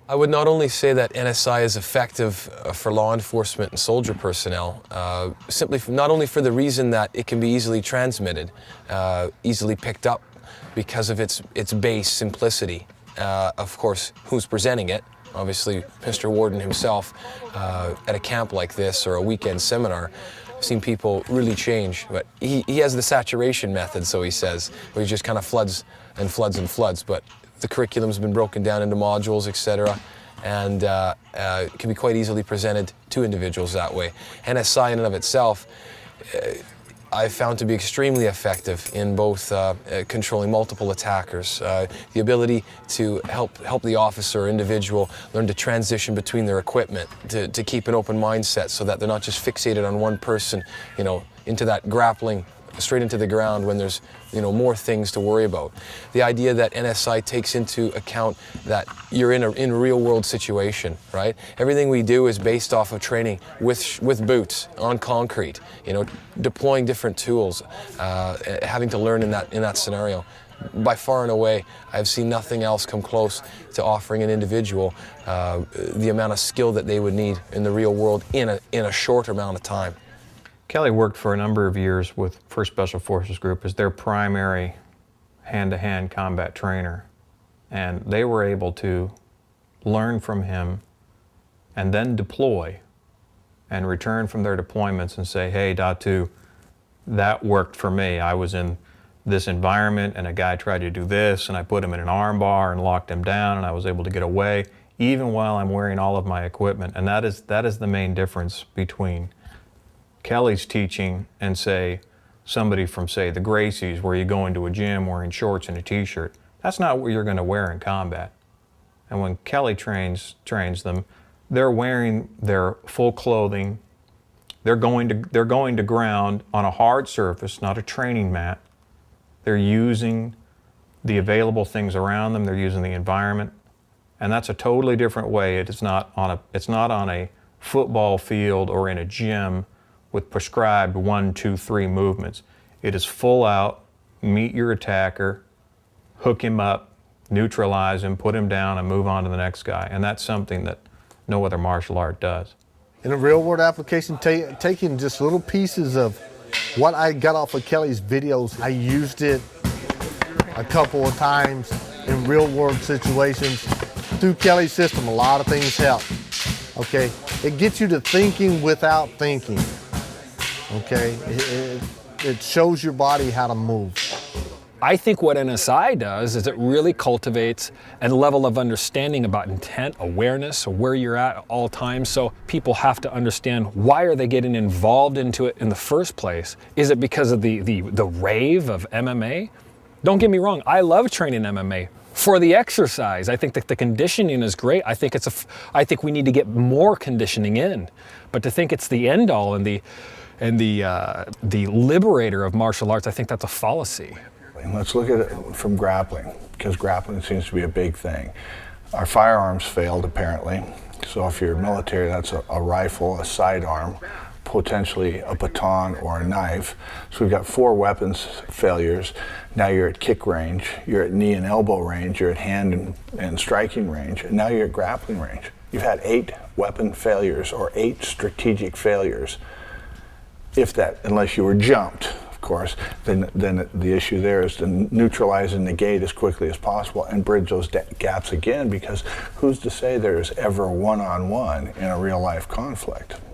I would not only say that NSI is effective for law enforcement and soldier personnel, simply not only for the reason that it can be easily transmitted, easily picked up because of its base simplicity. Of course, who's presenting it? Obviously, Mr. Worden himself at a camp like this or a weekend seminar. I've seen people really change, but he has the saturation method, so he says, where he just kind of floods and floods and floods. But the curriculum's been broken down into modules, etc., and it can be quite easily presented to individuals that way. NSI in and of itself, I've found to be extremely effective in both controlling multiple attackers, the ability to help the officer or individual learn to transition between their equipment, to keep an open mindset so that they're not just fixated on one person, into that grappling straight into the ground when there's more things to worry about. The idea that NSI takes into account that you're in a real world situation, right? Everything we do is based off of training with boots on concrete, deploying different tools, having to learn in that scenario. By far and away, I've seen nothing else come close to offering an individual the amount of skill that they would need in the real world in a short amount of time. Kelly worked for a number of years with 1st Special Forces Group as their primary hand-to-hand combat trainer. And they were able to learn from him and then deploy and return from their deployments and say, hey, Datu, that worked for me. I was in this environment and a guy tried to do this and I put him in an arm bar and locked him down and I was able to get away even while I'm wearing all of my equipment. And that is the main difference between Kelly's teaching and say somebody from say the Gracies where you go into a gym wearing shorts and a t-shirt. That's not what you're going to wear in combat. And when Kelly trains them, they're wearing their full clothing. They're going to ground on a hard surface, not a training mat. They're using the available things around them. They're using the environment. And that's a totally different way. It's not on a football field or in a gym with prescribed 1, 2, 3 movements. It is full out, meet your attacker, hook him up, neutralize him, put him down, and move on to the next guy. And that's something that no other martial art does. In a real world application, taking just little pieces of what I got off of Kelly's videos, I used it a couple of times in real world situations. Through Kelly's system, a lot of things help. Okay, it gets you to thinking without thinking. Okay, it shows your body how to move. I think what NSI does is it really cultivates a level of understanding about intent, awareness, where you're at all times. So people have to understand, why are they getting involved into it in the first place? Is it because of the rave of MMA? Don't get me wrong, I love training MMA for the exercise. I think that the conditioning is great. I think we need to get more conditioning in. But to think it's the end all and the liberator of martial arts, I think that's a fallacy. Let's look at it from grappling, because grappling seems to be a big thing. Our firearms failed, apparently. So if you're military, that's a rifle, a sidearm, potentially a baton or a knife. So we've got 4 weapons failures. Now you're at kick range, you're at knee and elbow range, you're at hand and striking range, and now you're at grappling range. You've had 8 weapon failures or 8 strategic failures. If that, unless you were jumped, of course, then the issue there is to neutralize and negate as quickly as possible and bridge those gaps again, because who's to say there's ever one-on-one in a real life conflict?